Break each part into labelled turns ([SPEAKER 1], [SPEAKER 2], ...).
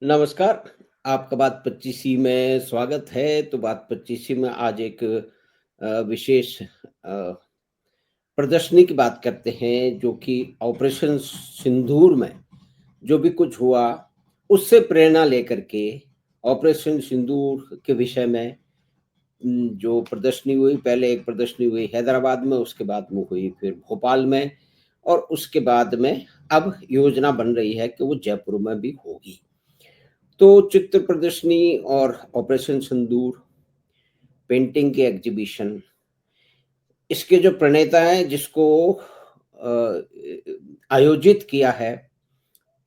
[SPEAKER 1] नमस्कार, आपका बात 25ई में स्वागत है। तो बात 25ई में आज एक विशेष प्रदर्शनी की बात करते हैं, जो कि ऑपरेशन सिंदूर में जो भी कुछ हुआ, उससे प्रेरणा लेकर के ऑपरेशन सिंदूर के विषय में जो प्रदर्शनी हुई, पहले एक प्रदर्शनी हुई हैदराबाद में, उसके बाद में हुई फिर भोपाल में और उसके बाद में अब योजना बन रही है कि वो जयपुर में भी होगी। तो चित्र प्रदर्शनी और ऑपरेशन सिंदूर, पेंटिंग के एग्जीबिशन, इसके जो प्रणेता हैं, जिसको आयोजित किया है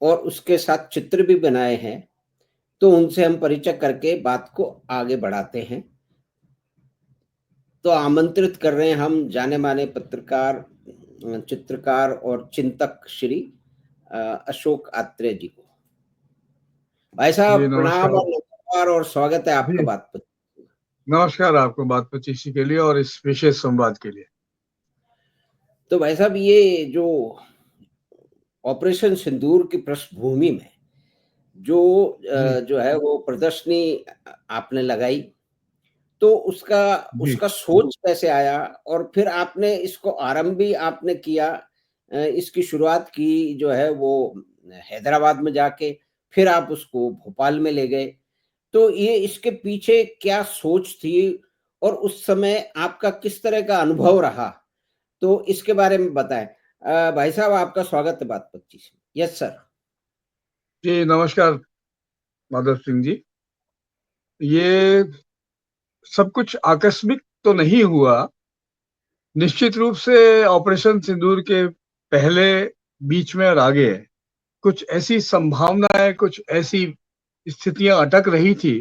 [SPEAKER 1] और उसके साथ चित्र भी बनाए हैं, तो उनसे हम परिचय करके बात को आगे बढ़ाते हैं। तो आमंत्रित कर रहे हैं हम जाने-माने पत्रकार, चित्रकार और चिंतक श्री अशोक आत्रेय जी को। भाई साहब
[SPEAKER 2] जी
[SPEAKER 1] प्रणाम
[SPEAKER 2] नमस्कार।
[SPEAKER 1] और नमस्कार और स्वागत है आपका
[SPEAKER 2] जी
[SPEAKER 1] बात पर।
[SPEAKER 2] नमस्कार आपको बात 25 के लिए और इस विशेष संवाद के लिए।
[SPEAKER 1] तो भाई साहब ये जो ऑपरेशन सिंदूर की पृष्ठभूमि में जो
[SPEAKER 2] जी
[SPEAKER 1] जो है वो प्रदर्शनी आपने लगाई, तो उसका
[SPEAKER 2] जी
[SPEAKER 1] उसका सोच कैसे आया और फिर आपने इसको आरंभ भी आपने किया, इसकी शुरुआत की जो है वो हैदराबाद में जाके, फिर आप उसको भोपाल में ले गए। तो ये इसके पीछे क्या सोच थी और उस समय आपका किस तरह का अनुभव रहा? तो इसके बारे में बताएँ। भाई साहब आपका स्वागत है बात 25 में। Yes sir.
[SPEAKER 2] जी नमस्कार माधव सिंह जी। ये सब कुछ आकस्मिक तो नहीं हुआ। निश्चित रूप से ऑपरेशन सिंदूर के पहले, बीच में और आगे कुछ ऐसी संभावनाएं, कुछ ऐसी स्थितियां अटक रही थी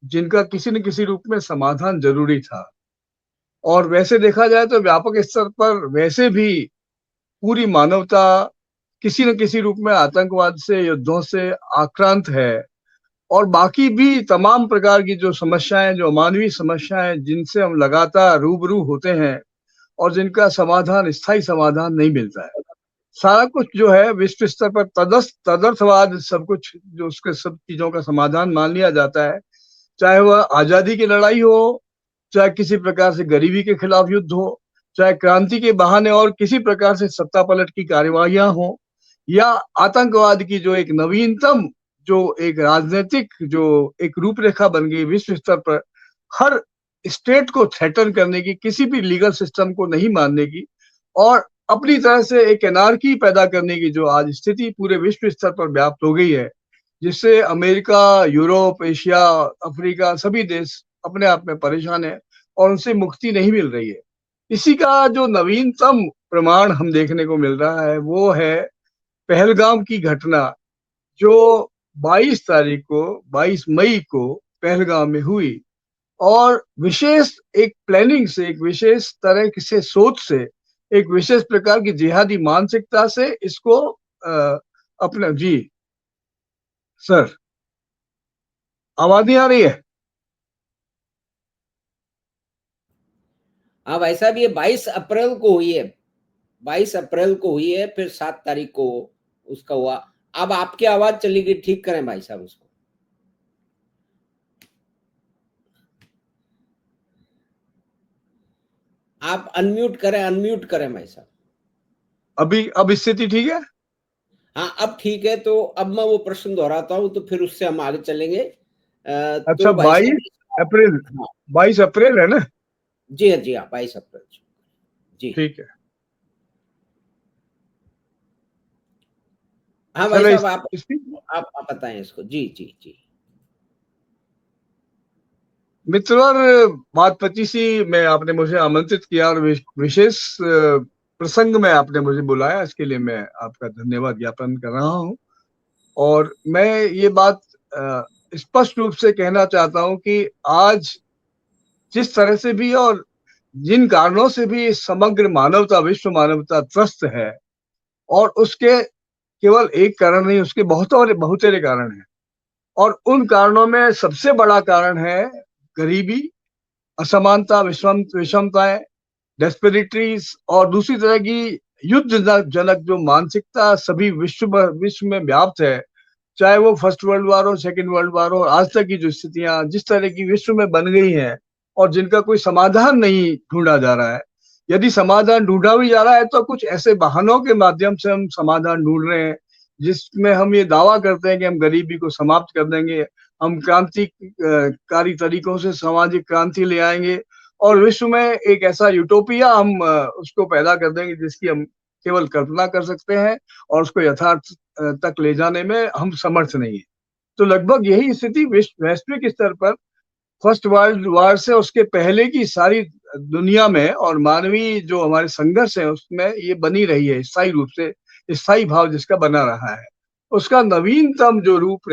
[SPEAKER 2] जिनका किसी न किसी रूप में समाधान जरूरी था। और वैसे देखा जाए तो व्यापक स्तर पर वैसे भी पूरी मानवता किसी न किसी रूप में आतंकवाद से, युद्धों से आक्रांत है। और बाकी भी तमाम प्रकार की जो समस्याएं, जो मानवीय समस्याएं जिनसे हम लगातार रूबरू होते हैं और जिनका समाधान, स्थायी समाधान नहीं मिलता है। सारा कुछ जो है विश्व स्तर पर तदर्थवाद, सब कुछ जो उसके सब चीजों का समाधान मान लिया जाता है। चाहे वह आजादी की लड़ाई हो, चाहे किसी प्रकार से गरीबी के खिलाफ युद्ध हो, चाहे क्रांति के बहाने और किसी प्रकार से सत्ता पलट की कार्यवाहियां हो, या आतंकवाद की जो एक नवीनतम, जो एक राजनीतिक जो एक रूपरेखा बन गई विश्व स्तर पर, हर स्टेट को थ्रेटन करने की, किसी भी लीगल सिस्टम को नहीं मानने की और अपनी तरह से एक एनार्की पैदा करने की जो आज स्थिति पूरे विश्व स्तर पर व्याप्त हो गई है, जिससे अमेरिका, यूरोप, एशिया, अफ्रीका सभी देश अपने आप में परेशान है और उनसे मुक्ति नहीं मिल रही है। इसी का जो नवीनतम प्रमाण हम देखने को मिल रहा है वो है पहलगाम की घटना, जो 22 तारीख को, 22 मई को पहलगाम में हुई। और विशेष एक प्लानिंग से, एक विशेष तरह से सोच से, एक विशेष प्रकार की जिहादी मानसिकता से इसको अपना जी सर, आवाज नहीं आ रही है?
[SPEAKER 1] हाँ भाई साहब, ये 22 अप्रैल को हुई है। 22 अप्रैल को हुई है, फिर 7 तारीख को उसका हुआ। अब आपकी आवाज चली गई, ठीक करें भाई साहब उसको। आप अनम्यूट करें भाई साहब।
[SPEAKER 2] अभी अब स्थिति ठीक है?
[SPEAKER 1] हाँ अब ठीक है। तो अब मैं वो प्रश्न दोहराता हूँ, तो फिर उससे हम आगे चलेंगे।
[SPEAKER 2] अच्छा,
[SPEAKER 1] तो भाई साहब
[SPEAKER 2] 22 अप्रैल,
[SPEAKER 1] हाँ
[SPEAKER 2] 22 अप्रैल है ना?
[SPEAKER 1] जी, हाँ जी, हाँ 22 अप्रैल जी।
[SPEAKER 2] ठीक है।
[SPEAKER 1] हाँ भाई
[SPEAKER 2] चलो
[SPEAKER 1] साहब आप
[SPEAKER 2] इसकी
[SPEAKER 1] आप बताएं इसको। जी जी जी।
[SPEAKER 2] मित्रवर, बात 25 में आपने मुझे आमंत्रित किया और विशेष प्रसंग में आपने मुझे बुलाया, इसके लिए मैं आपका धन्यवाद ज्ञापन कर रहा हूँ। और मैं ये बात स्पष्ट रूप से कहना चाहता हूँ कि आज जिस तरह से भी और जिन कारणों से भी समग्र मानवता, विश्व मानवता त्रस्त है, और उसके केवल एक कारण नहीं, उसके बहुतेरे कारण हैं। और उन कारणों में सबसे बड़ा कारण है गरीबी, असमानता, विषमताएं, डेस्पेरिटीज और दूसरी तरह की युद्ध जनक जो मानसिकता सभी विश्व में व्याप्त है। चाहे वो फर्स्ट वर्ल्ड वार हो, सेकेंड वर्ल्ड वार हो, आज तक की जो स्थितियां जिस तरह की विश्व में बन गई हैं और जिनका कोई समाधान नहीं ढूंढा जा रहा है, यदि समाधान ढूंढा भी जा रहा है तो कुछ ऐसे बहानों के माध्यम से हम समाधान ढूंढ रहे हैं जिसमें हम ये दावा करते हैं कि हम गरीबी को समाप्त कर देंगे, हम क्रांतिकारी तरीकों से सामाजिक क्रांति ले आएंगे और विश्व में एक ऐसा यूटोपिया हम उसको पैदा कर देंगे जिसकी हम केवल कल्पना कर सकते हैं और उसको यथार्थ तक ले जाने में हम समर्थ नहीं है। तो लगभग यही स्थिति वैश्विक स्तर पर फर्स्ट वर्ल्ड वार से उसके पहले की सारी दुनिया में और मानवीय जो हमारे संघर्ष है उसमें ये बनी रही है, स्थायी रूप से स्थायी भाव जिसका बना रहा है। उसका नवीनतम जो रूप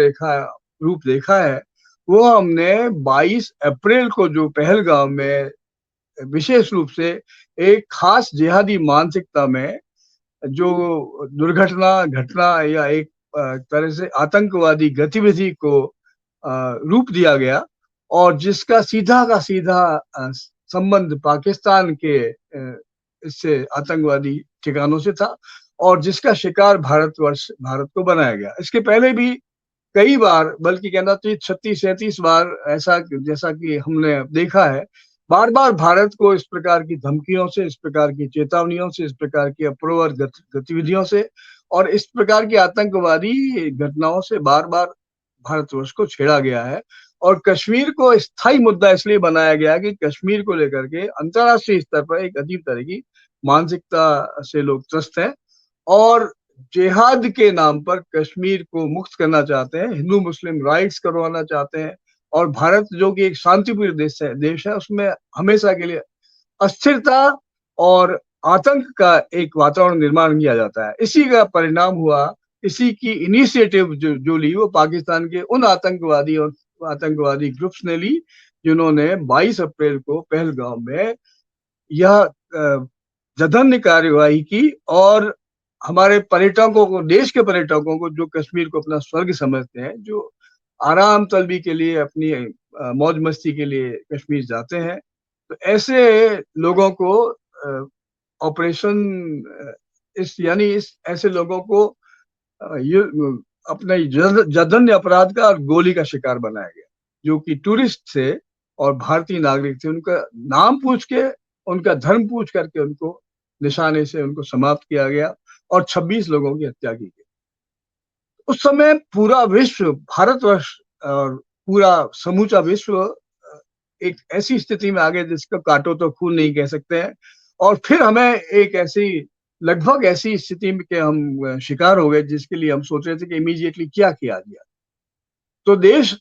[SPEAKER 2] देखा है वो हमने 22 अप्रैल को जो पहलगाम में विशेष रूप से एक खास जिहादी मानसिकता में जो घटना या एक तरह से आतंकवादी गतिविधि को रूप दिया गया और जिसका सीधा का सीधा संबंध पाकिस्तान के इससे आतंकवादी ठिकानों से था और जिसका शिकार भारत को बनाया गया। इसके पहले भी कई बार, बल्कि कहना चाहिए 36-37 बार ऐसा, जैसा कि हमने देखा है, बार बार भारत को इस प्रकार की धमकियों से, इस प्रकार की चेतावनियों से, इस प्रकार की अप्रोवर गतिविधियों से और इस प्रकार की आतंकवादी घटनाओं से बार बार भारतवर्ष को छेड़ा गया है। और कश्मीर को स्थायी मुद्दा इसलिए बनाया गया कि कश्मीर को लेकर के अंतर्राष्ट्रीय स्तर पर एक अजीब तरह की मानसिकता से लोग त्रस्त हैं और जिहाद के नाम पर कश्मीर को मुक्त करना चाहते हैं, हिंदू मुस्लिम राइट्स करवाना चाहते हैं और भारत जो कि एक शांतिप्रिय देश है उसमें हमेशा के लिए अस्थिरता और आतंक का एक वातावरण निर्माण किया जाता है। इसी का परिणाम हुआ, इसी की इनिशिएटिव जो ली वो पाकिस्तान के उन आतंकवादी ग्रुप्स ने ली जिन्होंने 22 अप्रैल को पहलगाम में यह जघन्य कार्यवाही की और हमारे पर्यटकों को, देश के पर्यटकों को जो कश्मीर को अपना स्वर्ग समझते हैं, जो आराम तलबी के लिए, अपनी मौज मस्ती के लिए कश्मीर जाते हैं, तो ऐसे लोगों को ऑपरेशन ऐसे लोगों को अपने जघन्य अपराध का और गोली का शिकार बनाया गया, जो कि टूरिस्ट थे और भारतीय नागरिक थे। उनका नाम पूछ के, उनका धर्म पूछ करके उनको निशाने से उनको समाप्त किया गया और 26 लोगों की हत्या की गई। उस समय पूरा विश्व, भारतवर्ष और पूरा समूचा विश्व एक ऐसी स्थिति में आ गया जिसको काटो तो खून नहीं कह सकते हैं और फिर हमें एक लगभग ऐसी स्थिति में के हम शिकार हो गए जिसके लिए हम सोच रहे थे कि इमीडिएटली क्या किया गया। तो देश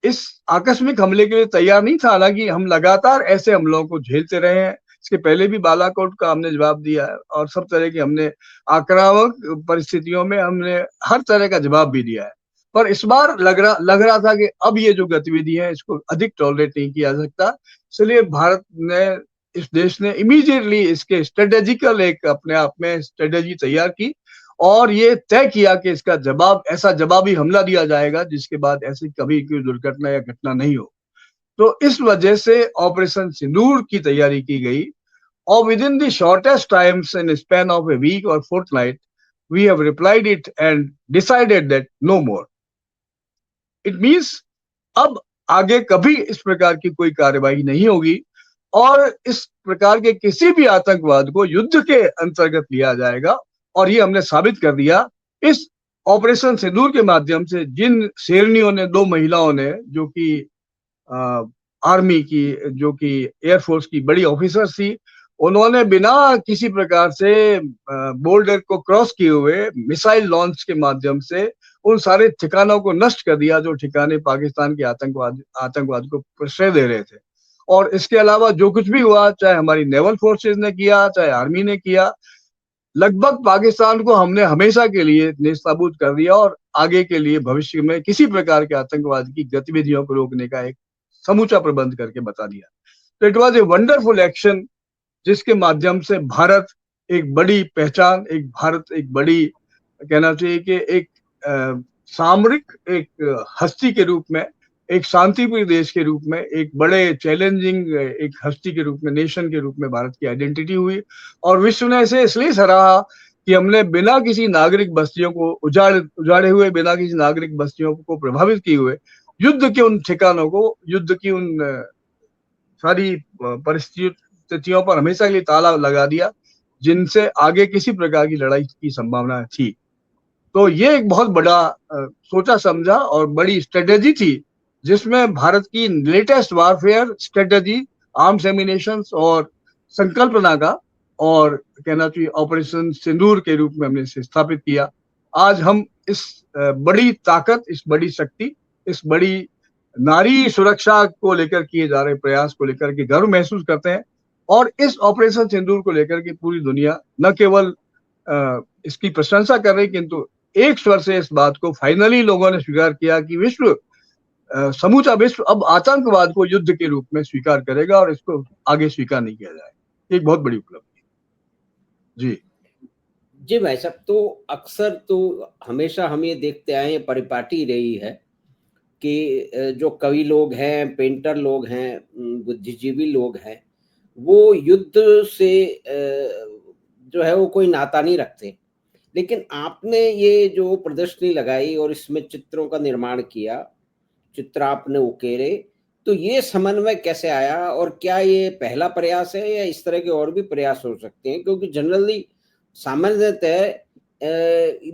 [SPEAKER 2] इस आकस्मिक हमले के लिए तैयार नहीं था। हालांकि हम लगातार ऐसे हमलों को झेलते रहे हैं, इसके पहले भी बालाकोट का हमने जवाब दिया है और सब तरह की हमने आक्रामक परिस्थितियों में हमने हर तरह का जवाब भी दिया है, पर इस बार लग रहा था कि अब ये जो गतिविधि है इसको अधिक टॉलरेट नहीं किया जा सकता। इसलिए इस देश ने इमीडिएटली इसके स्ट्रेटेजिकल एक अपने आप में स्ट्रेटेजी तैयार की और ये तय किया कि इसका ऐसा जवाबी हमला दिया जाएगा जिसके बाद ऐसी कभी कोई दुर्घटना या घटना नहीं हो। तो इस वजह से ऑपरेशन सिंदूर की तैयारी की गई और within the shortest times in span of a week और fortnight we have replied it and decided that no more. It means अब आगे कभी इस प्रकार की कोई कार्यवाही नहीं होगी और इस प्रकार के किसी भी आतंकवाद को युद्ध के अंतर्गत लिया जाएगा और ये हमने साबित कर दिया इस ऑपरेशन सिंदूर के माध्यम से। जिन शेरनियों ने, 2 महिलाओं ने जो कि आर्मी की, जो कि एयरफोर्स की बड़ी ऑफिसर थी, उन्होंने बिना किसी प्रकार से बॉर्डर को क्रॉस किए हुए मिसाइल लॉन्च के माध्यम से उन सारे ठिकानों को नष्ट कर दिया जो ठिकाने पाकिस्तान के आतंकवाद को प्रश्रय दे रहे थे। और इसके अलावा जो कुछ भी हुआ, चाहे हमारी नेवल फोर्सेस ने किया, चाहे आर्मी ने किया, लगभग पाकिस्तान को हमने हमेशा के लिए नेस्तनाबूद कर दिया और आगे के लिए भविष्य में किसी प्रकार के आतंकवाद की गतिविधियों को रोकने का एक समूचा प्रबंध करके बता दिया। तो it was a wonderful action जिसके माध्यम से भारत एक बड़ी पहचान, एक बड़ी कहना चाहिए कि एक सामरिक एक हस्ती के रूप में, एक शांतिप्रिय देश के रूप में, एक बड़े चैलेंजिंग एक हस्ती के रूप में, नेशन के रूप में भारत की आइडेंटिटी हुई और विश्व ने इसे इसलिए सराहा कि हमने बिना किसी नागरिक बस्तियों को उजाड़े हुए, बिना किसी नागरिक बस्तियों को प्रभावित किए हुए युद्ध के उन ठिकानों को, युद्ध की उन सारी परिस्थितियों पर हमेशा के लिए ताला लगा दिया जिनसे आगे किसी प्रकार की लड़ाई की संभावना थी। तो ये एक बहुत बड़ा सोचा समझा और बड़ी स्ट्रेटेजी थी, जिसमें भारत की latest warfare strategy, arms emanations और संकल्पना का, और कहना चाहिए ऑपरेशन सिंदूर के रूप में हमने इसे स्थापित किया। आज हम इस बड़ी ताकत, इस बड़ी शक्ति, इस बड़ी नारी सुरक्षा को लेकर किए जा रहे प्रयास को लेकर के गर्व महसूस करते हैं। और इस ऑपरेशन सिंदूर को लेकर के पूरी दुनिया न केवल इसकी प्रशंसा कर रही, किंतु एक स्वर से इस बात को फाइनली लोगों ने स्वीकार किया कि समूचा विश्व अब आतंकवाद को युद्ध के रूप में स्वीकार करेगा और इसको आगे स्वीकार नहीं किया जाए। एक बहुत बड़ी उपलब्धि। जी
[SPEAKER 1] जी भाई साहब, तो अक्सर तो हमेशा हम ये देखते आए हैं, परिपाटी रही है कि जो कवि लोग हैं, पेंटर लोग हैं, बुद्धिजीवी लोग हैं, वो युद्ध से जो है वो कोई नाता नहीं रखते। लेकिन आपने ये जो प्रदर्शनी लगाई और इसमें चित्रों का निर्माण किया, चित्र आपने उकेरे, तो ये समन्वय कैसे आया और क्या ये पहला प्रयास है या इस तरह के और भी प्रयास हो सकते हैं? क्योंकि जनरली सामान्यतः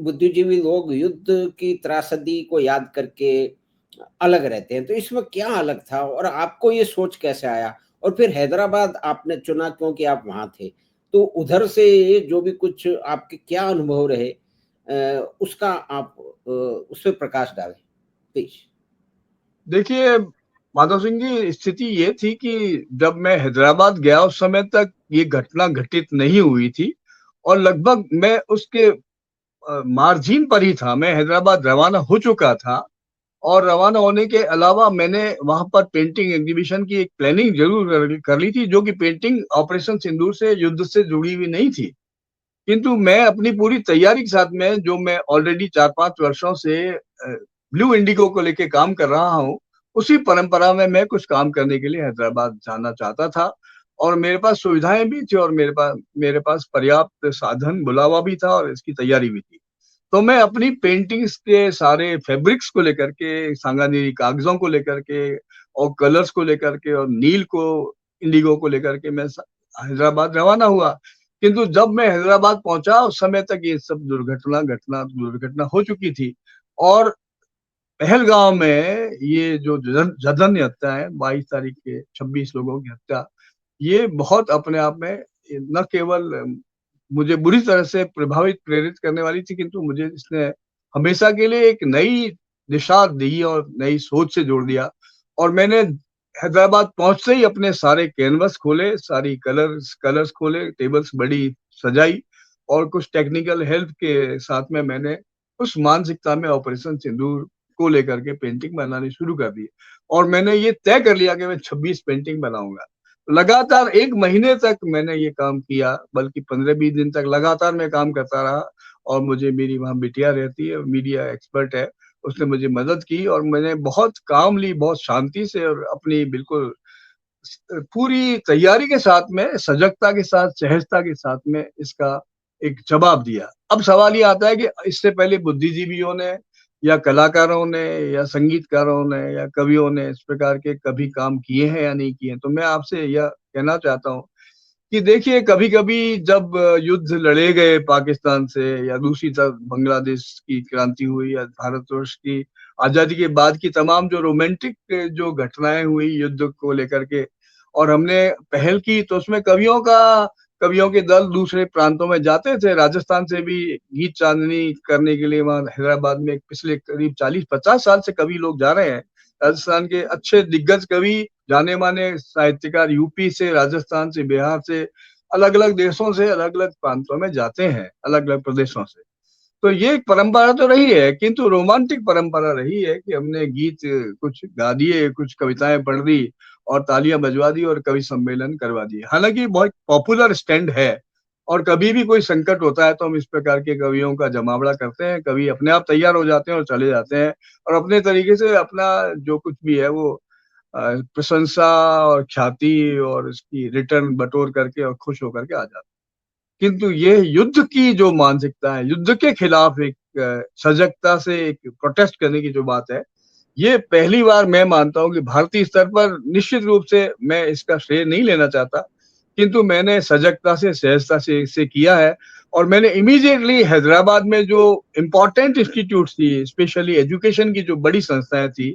[SPEAKER 1] बुद्धिजीवी लोग युद्ध की त्रासदी को याद करके अलग रहते हैं, तो इसमें क्या अलग था और आपको ये सोच कैसे आया? और फिर हैदराबाद आपने चुना क्योंकि आप वहां थे, तो उधर से जो भी कुछ आपके क्या अनुभव रहे, उसका आप उस पर प्रकाश डालें प्लीज।
[SPEAKER 2] देखिए माधव सिंह जी, स्थिति ये थी कि जब मैं हैदराबाद गया उस समय तक ये घटना घटित नहीं हुई थी, और लगभग मैं उसके मार्जिन पर ही था। मैं हैदराबाद रवाना हो चुका था, और रवाना होने के अलावा मैंने वहां पर पेंटिंग एग्जीबिशन की एक प्लानिंग जरूर कर ली थी, जो कि पेंटिंग ऑपरेशन सिंदूर से, युद्ध से जुड़ी हुई नहीं थी। किंतु मैं अपनी पूरी तैयारी के साथ में, जो मैं ऑलरेडी 4-5 वर्षों से ब्लू इंडिगो को लेके काम कर रहा हूँ, उसी परंपरा में मैं कुछ काम करने के लिए हैदराबाद जाना चाहता था। और मेरे पास सुविधाएं भी थी, और मेरे पास पर्याप्त साधन, बुलावा भी था, और इसकी तैयारी भी थी। तो मैं अपनी पेंटिंग्स के सारे फैब्रिक्स को लेकर के, सांगानेरी कागजों को लेकर के, और कलर्स को लेकर के, और नील को, इंडिगो को लेकर के मैं हैदराबाद रवाना हुआ। किंतु जब मैं हैदराबाद पहुंचा उस समय तक ये सब दुर्घटना हो चुकी थी। और पहलगांव में ये जो जघन्य हत्या है, 22 तारीख के 26 लोगों की हत्या, ये बहुत अपने आप में न केवल मुझे बुरी तरह से प्रेरित करने वाली थी, किंतु मुझे इसने हमेशा के लिए एक नई दिशा दी और नई सोच से जोड़ दिया। और मैंने हैदराबाद पहुंचते ही अपने सारे कैनवस खोले, सारी कलर्स खोले, टेबल्स बड़ी सजाई, और कुछ टेक्निकल हेल्प के साथ में मैंने उस मानसिकता में ऑपरेशन सिंदूर को लेकर के पेंटिंग बनानी शुरू कर दी। और मैंने ये तय कर लिया कि मैं 26 पेंटिंग बनाऊंगा। लगातार 1 महीने तक मैंने ये काम किया, बल्कि 15-20 दिन तक लगातार मैं काम करता रहा। और मुझे, मेरी वहाँ बिटिया रहती है, मीडिया एक्सपर्ट है, उसने मुझे मदद की, और मैंने बहुत कामली, बहुत शांति से, और अपनी बिल्कुल पूरी तैयारी के साथ में, सजगता के साथ, सहजता के साथ में इसका एक जवाब दिया। अब सवाल ये आता है कि इससे पहले बुद्धिजीवियों ने, या कलाकारों ने, या संगीतकारों ने, या कवियों ने इस प्रकार के कभी काम किए हैं या नहीं किए हैं। तो मैं आपसे यह कहना चाहता हूँ कि देखिए, कभी कभी जब युद्ध लड़े गए पाकिस्तान से, या दूसरी तरफ बांग्लादेश की क्रांति हुई, या भारतवर्ष की आजादी के बाद की तमाम जो रोमांटिक जो घटनाएं हुई युद्ध को लेकर के, और हमने पहल की, तो उसमें कवियों के दल दूसरे प्रांतों में जाते थे। राजस्थान से भी गीत चांदनी करने के लिए वहां हैदराबाद में पिछले करीब 40-50 साल से कवि लोग जा रहे हैं। राजस्थान के अच्छे दिग्गज कवि, जाने माने साहित्यकार यूपी से, राजस्थान से, बिहार से, अलग अलग देशों से, अलग अलग प्रांतों में जाते हैं, अलग अलग प्रदेशों से। तो ये एक परंपरा तो रही है, किंतु रोमांटिक परंपरा रही है कि हमने गीत कुछ गा दिए, कुछ कविताएं पढ़ दी, और तालियां बजवा दी, और कवि सम्मेलन करवा दिए। हालांकि बहुत पॉपुलर स्टैंड है, और कभी भी कोई संकट होता है तो हम इस प्रकार के कवियों का जमावड़ा करते हैं। कवि अपने आप तैयार हो जाते हैं और चले जाते हैं, और अपने तरीके से अपना जो कुछ भी है वो प्रशंसा और ख्याति और इसकी रिटर्न बटोर करके और खुश होकर के आ जाते किंतु ये युद्ध की जो मानसिकता है, युद्ध के खिलाफ एक सजगता से एक प्रोटेस्ट करने की जो बात है, ये पहली बार मैं मानता हूँ कि भारतीय स्तर पर, निश्चित रूप से मैं इसका श्रेय नहीं लेना चाहता, किंतु मैंने सजगता से, सहजता से इसे किया है। और मैंने इमीडिएटली हैदराबाद में जो इम्पोर्टेंट इंस्टीट्यूट थी, स्पेशली एजुकेशन की जो बड़ी संस्थाएं थी,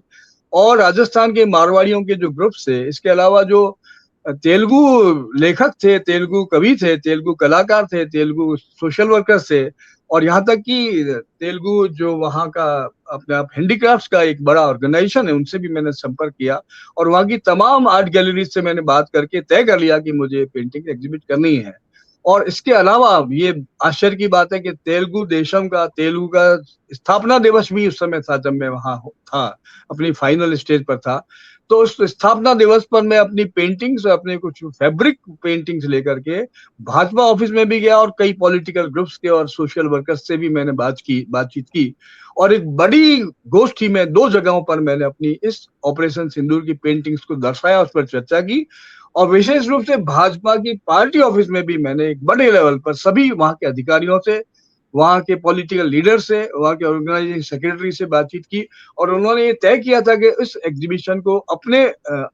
[SPEAKER 2] और राजस्थान के मारवाड़ियों के जो ग्रुप्स थे, इसके अलावा जो तेलुगु लेखक थे, तेलुगु कवि थे, तेलुगु कलाकार थे, तेलुगु सोशल वर्कर्स थे, और यहाँ तक कि तेलुगु जो वहाँ का अपने आप हैंडीक्राफ्ट्स का एक बड़ा ऑर्गेनाइजेशन है, उनसे भी मैंने संपर्क किया, और वहाँ की तमाम आर्ट गैलरीज से मैंने बात करके तय कर लिया कि मुझे पेंटिंग एग्जिबिट करनी है। और इसके अलावा ये आश्चर्य की बात है कि तेलुगु का स्थापना दिवस भी उस समय था जब मैं वहां था, अपनी फाइनल स्टेज पर था। तो उस स्थापना दिवस पर मैं अपनी पेंटिंग्स, अपने कुछ फैब्रिक पेंटिंग्स लेकर के भाजपा ऑफिस में भी गया, और कई पॉलिटिकल ग्रुप्स के और सोशल वर्कर्स से भी मैंने बातचीत की, और एक बड़ी गोष्ठी में 2 जगहों पर मैंने अपनी इस ऑपरेशन सिंदूर की पेंटिंग्स को दर्शाया, उस पर चर्चा की। और विशेष रूप से भाजपा की पार्टी ऑफिस में भी मैंने एक बड़े लेवल पर सभी वहां के अधिकारियों से, वहां के पॉलिटिकल लीडर से, वहां के ऑर्गेनाइजिंग सेक्रेटरी से बातचीत की, और उन्होंने ये तय किया था कि इस एग्जीबिशन को अपने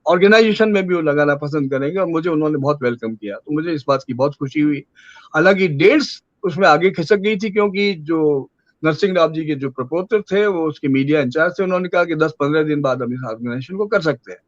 [SPEAKER 2] ऑर्गेनाइजेशन में भी वो लगाना पसंद करेंगे, और मुझे उन्होंने बहुत वेलकम किया, तो मुझे इस बात की बहुत खुशी हुई। हालांकि डेट्स उसमें आगे खिसक गई थी, क्योंकि जो नरसिंह राव जी के जो प्रपोजर थे, वो उसके मीडिया इंचार्ज थे, उन्होंने कहा कि 10-15 दिन बाद हम इस ऑर्गेनाइजेशन को कर सकते हैं।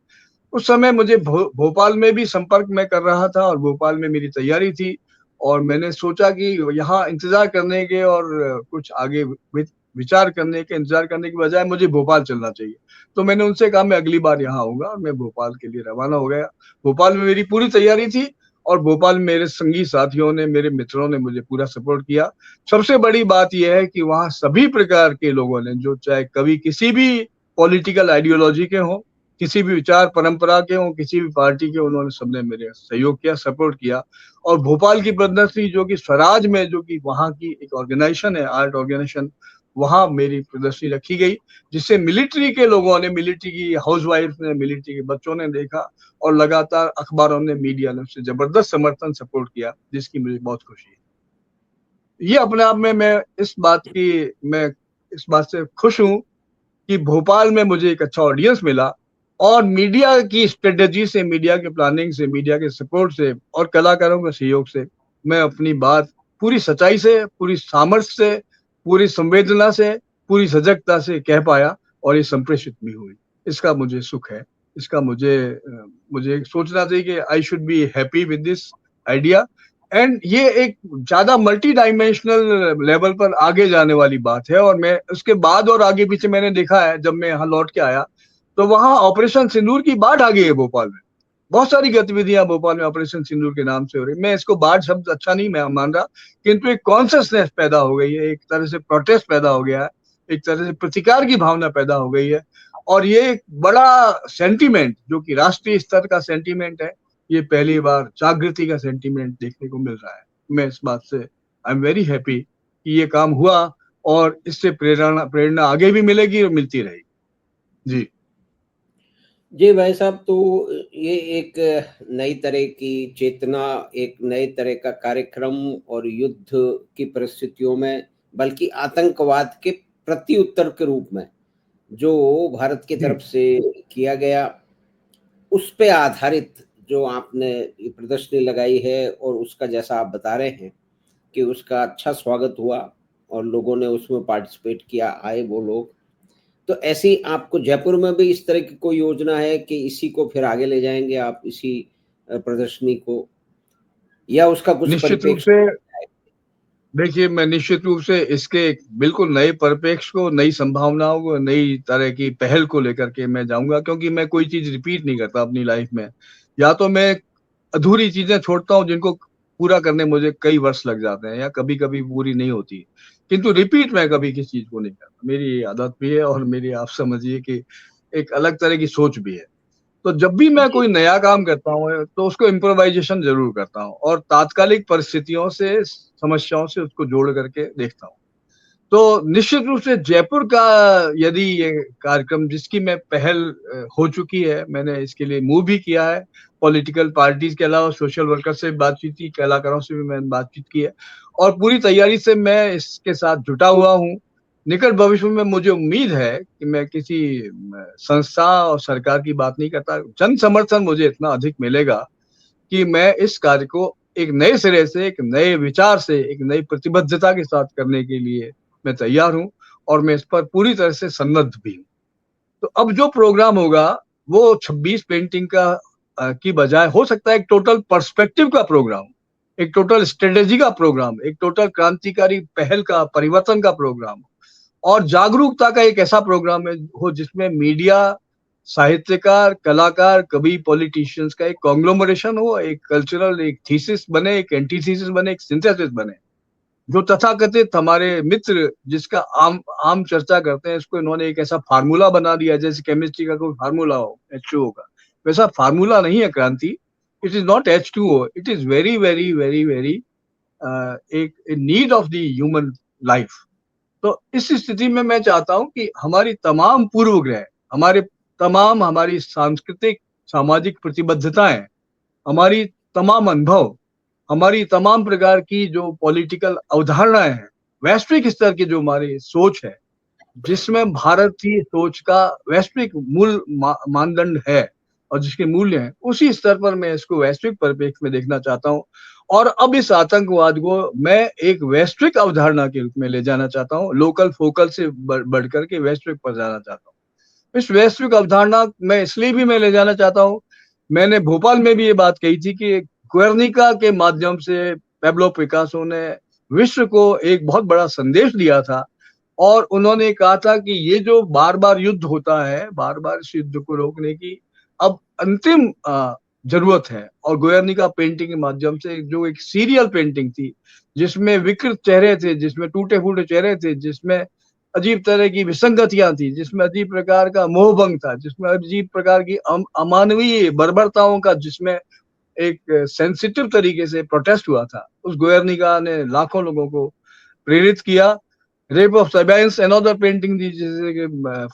[SPEAKER 2] उस समय मुझे भोपाल में भी संपर्क मैं कर रहा था, और भोपाल में मेरी तैयारी थी, और मैंने सोचा कि यहाँ इंतजार करने के और कुछ आगे विचार करने के, इंतजार करने के बजाय मुझे भोपाल चलना चाहिए। तो मैंने उनसे कहा मैं अगली बार यहाँ आऊंगा, और मैं भोपाल के लिए रवाना हो गया। भोपाल में मेरी पूरी तैयारी थी, और भोपाल में मेरे संगी साथियों ने, मेरे मित्रों ने मुझे पूरा सपोर्ट किया। सबसे बड़ी बात यह है कि वहाँ सभी प्रकार के लोगों ने, जो चाहे कभी किसी भी पॉलिटिकल आइडियोलॉजी के हों, किसी भी विचार परंपरा के हों, किसी भी पार्टी के, उन्होंने सबने मेरे सहयोग किया, सपोर्ट किया। और भोपाल की प्रदर्शनी, जो कि स्वराज में, जो कि वहाँ की एक ऑर्गेनाइजेशन है, आर्ट ऑर्गेनाइजेशन, वहां मेरी प्रदर्शनी रखी गई, जिससे मिलिट्री के लोगों ने, मिलिट्री की हाउसवाइफ ने, मिलिट्री के बच्चों ने देखा, और लगातार अखबारों ने, मीडिया ने उससे जबरदस्त समर्थन, सपोर्ट किया, जिसकी मुझे बहुत खुशी है। ये अपने आप में मैं इस बात से खुश हूं कि भोपाल में मुझे एक अच्छा ऑडियंस मिला, और मीडिया की स्ट्रेटेजी से, मीडिया के प्लानिंग से, मीडिया के सपोर्ट से, और कलाकारों के सहयोग से मैं अपनी बात पूरी सच्चाई से, पूरी सामर्थ्य से, पूरी संवेदना से, पूरी सजगता से कह पाया, और ये संप्रेषित भी हुई। इसका मुझे सुख है। इसका मुझे सोचना चाहिए कि I should be happy with this idea. And ये एक ज्यादा मल्टी डायमेंशनल लेवल पर आगे जाने वाली बात है, और मैं उसके बाद और आगे पीछे मैंने देखा है, जब मैं यहाँ लौट के आया, तो वहां ऑपरेशन सिंदूर की बाढ़ आ गई है भोपाल में। बहुत सारी गतिविधियां भोपाल में ऑपरेशन सिंदूर के नाम से हो रही। मैं इसको बाढ़ शब्द अच्छा नहीं मैं मान रहा, किंतु एक कॉन्सियसनेस पैदा हो गई है, एक तरह से प्रोटेस्ट पैदा हो गया है, एक तरह से प्रतिकार की भावना पैदा हो गई है, और ये एक बड़ा सेंटीमेंट, जो कि राष्ट्रीय स्तर का सेंटीमेंट है, ये पहली बार जागृति का सेंटीमेंट देखने को मिल रहा है। मैं इस बात से आई एम वेरी हैप्पी कि ये काम हुआ, और इससे प्रेरणा प्रेरणा आगे भी मिलेगी और मिलती रहेगी। जी
[SPEAKER 1] जी भाई साहब, तो ये एक नई तरह की चेतना, एक नए तरह का कार्यक्रम, और युद्ध की परिस्थितियों में, बल्कि आतंकवाद के प्रत्युत्तर के रूप में जो भारत की
[SPEAKER 2] जी
[SPEAKER 1] तरफ से किया गया, उस पे आधारित जो आपने ये प्रदर्शनी लगाई है, और उसका जैसा आप बता रहे हैं कि उसका अच्छा स्वागत हुआ और लोगों ने उसमें पार्टिसिपेट किया, आए वो लोग। तो ऐसी आपको जयपुर में भी इस तरह की कोई योजना है कि इसी को फिर आगे ले जाएंगे आप, इसी प्रदर्शनी को, या उसका कुछ
[SPEAKER 2] निश्चित रूप
[SPEAKER 1] परिप्रेक्ष्य
[SPEAKER 2] से,
[SPEAKER 1] है?
[SPEAKER 2] देखिए, मैं निश्चित रूप से इसके एक बिल्कुल नए परिप्रेक्ष्य को, नई संभावनाओं को, नई तरह की पहल को लेकर के मैं जाऊंगा, क्योंकि मैं कोई चीज रिपीट नहीं करता अपनी लाइफ में। या तो मैं अधूरी चीजें छोड़ता हूँ, जिनको पूरा करने मुझे कई वर्ष लग जाते हैं, या कभी कभी पूरी नहीं होती, किंतु रिपीट मैं कभी किसी चीज को नहीं करता। मेरी आदत भी है, और मेरी, आप समझिए कि एक अलग तरह की सोच भी है। तो जब भी मैं
[SPEAKER 1] जी।
[SPEAKER 2] कोई नया काम करता हूँ, तो उसको इम्प्रोवाइजेशन जरूर करता हूँ, और तात्कालिक परिस्थितियों से, समस्याओं से उसको जोड़ करके देखता हूँ। तो निश्चित रूप से जयपुर का, यदि ये कार्यक्रम जिसकी मैं पहल हो चुकी है, मैंने इसके लिए मूव भी किया है, पॉलिटिकल पार्टीज के अलावा सोशल वर्कर से बातचीत की, कलाकारों से भी मैंने बातचीत की है और पूरी तैयारी से मैं इसके साथ जुटा हुआ हूँ। निकट भविष्य में मुझे उम्मीद है कि मैं किसी संस्था और सरकार की बात नहीं करता, जन समर्थन मुझे इतना अधिक मिलेगा कि मैं इस कार्य को एक नए सिरे से, एक नए विचार से, एक नई प्रतिबद्धता के साथ करने के लिए मैं तैयार हूँ और मैं इस पर पूरी तरह से सन्नद्ध भी हूँ। तो अब जो प्रोग्राम होगा वो 26 पेंटिंग का की बजाय हो सकता है एक टोटल पर्सपेक्टिव का प्रोग्राम, एक टोटल स्ट्रेटेजी का प्रोग्राम, एक टोटल क्रांतिकारी पहल का, परिवर्तन का प्रोग्राम और जागरूकता का एक ऐसा प्रोग्राम है हो जिसमें मीडिया, साहित्यकार, कलाकार, कवि, पॉलिटिशियंस का एक कॉन्ग्लोमरेशन हो, एक कल्चरल, एक थीसिस बने, एक एंटीथीसिस बने, एक सिंथेसिस बने। जो तथाकथित हमारे मित्र जिसका आम आम चर्चा करते हैं, इसको इन्होंने एक ऐसा फार्मूला बना दिया जैसे केमिस्ट्री का कोई फार्मूला हो H2O का, वैसा फार्मूला नहीं है क्रांति। It is not H2O, it is very very very very एक need of the human life. तो इस स्थिति में मैं चाहता हूं कि हमारी तमाम पूर्वग्रह, हमारी सांस्कृतिक सामाजिक प्रतिबद्धताएं, हमारी तमाम अनुभव, हमारी तमाम प्रकार की जो पॉलिटिकल अवधारणाएं हैं, वैश्विक स्तर की जो हमारी सोच है, जिसमें भारतीय सोच का वैश्विक मूल मानदंड है और जिसके मूल्य हैं, उसी स्तर पर मैं इसको वैश्विक परिप्रेक्ष्य में देखना चाहता हूँ और अब इस आतंकवाद को मैं एक वैश्विक अवधारणा के रूप में ले जाना चाहता हूँ, लोकल फोकल से बढ़कर के वैश्विक पर जाना चाहता हूँ। इस वैश्विक अवधारणा मैं इसलिए भी मैं ले जाना चाहता हूँ, मैंने भोपाल में भी ये बात कही थी कि गुएर्निका के माध्यम से पैब्लो पिकासो ने विश्व को एक बहुत बड़ा संदेश दिया था और उन्होंने कहा था कि ये जो बार बार युद्ध होता है, बार बार इस युद्ध को रोकने की अब अंतिम जरूरत है। और गुएर्निका पेंटिंग के माध्यम से जो एक सीरियल पेंटिंग थी, जिसमें विकृत चेहरे थे, जिसमें टूटे फूटे चेहरे थे, जिसमें अजीब तरह की विसंगतियां थी, जिसमें अजीब प्रकार का मोहभंग था, जिसमें अजीब प्रकार की अमानवीय बर्बरताओं का, जिसमें एक सेंसिटिव तरीके से प्रोटेस्ट हुआ था, उस गुएर्निका ने लाखों लोगों को प्रेरित किया। रेप ऑफ सबाइंस अनदर पेंटिंग थी, जैसे कि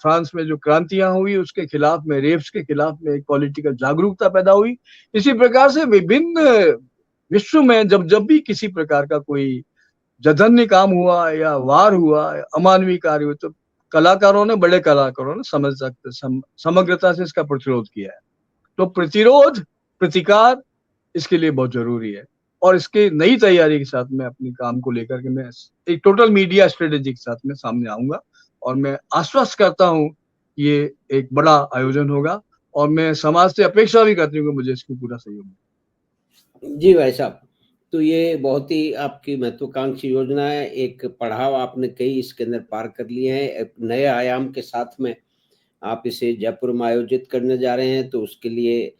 [SPEAKER 2] फ्रांस में जो क्रांतियां हुई उसके खिलाफ में, रेप्स के खिलाफ में एक पॉलिटिकल जागरूकता पैदा हुई। इसी प्रकार से विभिन्न विश्व में जब जब भी किसी प्रकार का कोई जघन्य काम हुआ या वार हुआ, अमानवीय कार्य हुए, तो कलाकारों ने, बड़े कलाकारों ने समग्रता से इसका प्रतिरोध किया है। तो प्रतिरोध, प्रतिकार इसके लिए बहुत जरूरी है और इसके नई तैयारी के साथ मैं अपने काम को लेकर के मैं एक टोटल मीडिया स्ट्रेटेजी के साथ में सामने आऊंगा और मैं आश्वस्त करता हूं ये एक बड़ा आयोजन होगा और मैं समाज से अपेक्षा भी करती हूँ कि मुझे इसको पूरा सहयोग मिले।
[SPEAKER 1] जी भाई साहब, तो ये बहुत ही आपकी महत्वाकांक्षी योजना है। एक पड़ाव आपने कई इसके अंदर पार कर लिए हैं, एक नए आयाम के साथ में आप इसे जयपुर में आयोजित करने जा रहे हैं, तो उसके लिए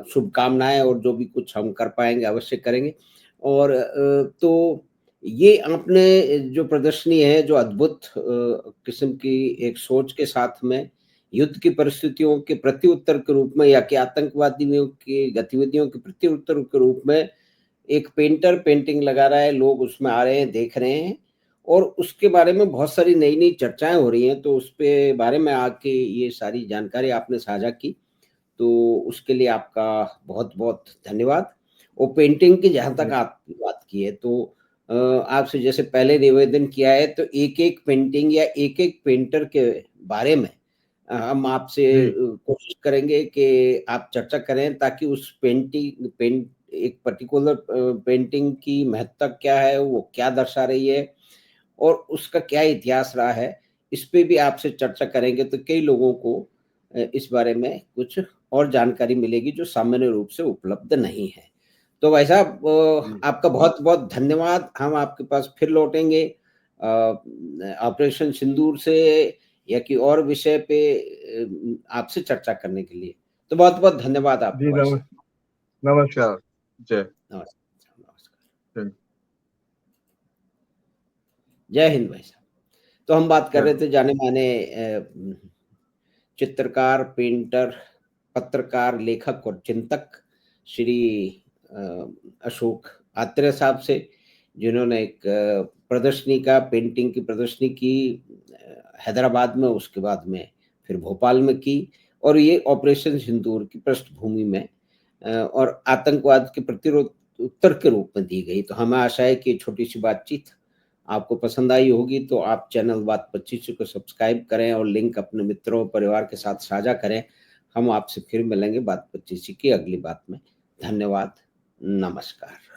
[SPEAKER 1] शुभकामनाएं और जो भी कुछ हम कर पाएंगे अवश्य करेंगे। और तो ये आपने जो प्रदर्शनी है, जो अद्भुत किस्म की एक सोच के साथ में युद्ध की परिस्थितियों के प्रत्युत्तर के रूप में या कि आतंकवादियों की गतिविधियों के प्रत्युत्तर के रूप में एक पेंटर पेंटिंग लगा रहा है, लोग उसमें आ रहे हैं, देख रहे हैं और उसके बारे में बहुत सारी नई-नई चर्चाएँ हो रही हैं, तो उसपे बारे में आके ये सारी जानकारी आपने साझा की, तो उसके लिए आपका बहुत-बहुत धन्यवाद। और पेंटिंग की जहाँ तक आपने बात की है, तो आपसे जैसे पहले निवेदन किया है, तो एक-एक पेंटिंग या एक-एक पेंटर के बारे में हम आपसे कोशिश करेंगे कि आप चर्चा करें ताकि उस एक पर्टिकुलर पेंटिंग की महत्ता क्या है, वो क्या दर्शा रही है और उसका क्या इतिहास रहा है, इस पे भी आपसे चर्चा करेंगे तो कई लोगों को इस बारे में कुछ और जानकारी मिलेगी जो सामान्य रूप से उपलब्ध नहीं है। तो भाई साहब आपका बहुत-बहुत धन्यवाद। हम आपके पास फिर लौटेंगे ऑपरेशन सिंदूर से या कि और विषय पे आपसे चर्चा करने के लिए। तो बहुत-बहुत धन्यवाद
[SPEAKER 2] जी,
[SPEAKER 1] आपका भाई साहब।
[SPEAKER 2] नमस्कार। जय
[SPEAKER 1] नमस्कार, नमस्कार।
[SPEAKER 2] जय
[SPEAKER 1] जय हिंद भाई साहब। तो हम बात कर
[SPEAKER 2] जय।
[SPEAKER 1] रहे थे जाने-माने चित्रकार, पेंटर, पत्रकार, लेखक और चिंतक श्री अशोक आत्रेय साहब से, जिन्होंने एक प्रदर्शनी का पेंटिंग की प्रदर्शनी की हैदराबाद में, उसके बाद में फिर भोपाल में की और ये ऑपरेशन सिंदूर की पृष्ठभूमि में और आतंकवाद के प्रतिरोध उत्तर के रूप में दी गई। तो हमें आशा है कि छोटी-सी बातचीत आपको पसंद आई होगी, तो आप चैनल बात 25 को सब्सक्राइब करें और लिंक अपने मित्रों, परिवार के साथ साझा करें। हम आपसे फिर मिलेंगे बात 25 की अगली बात में। धन्यवाद, नमस्कार।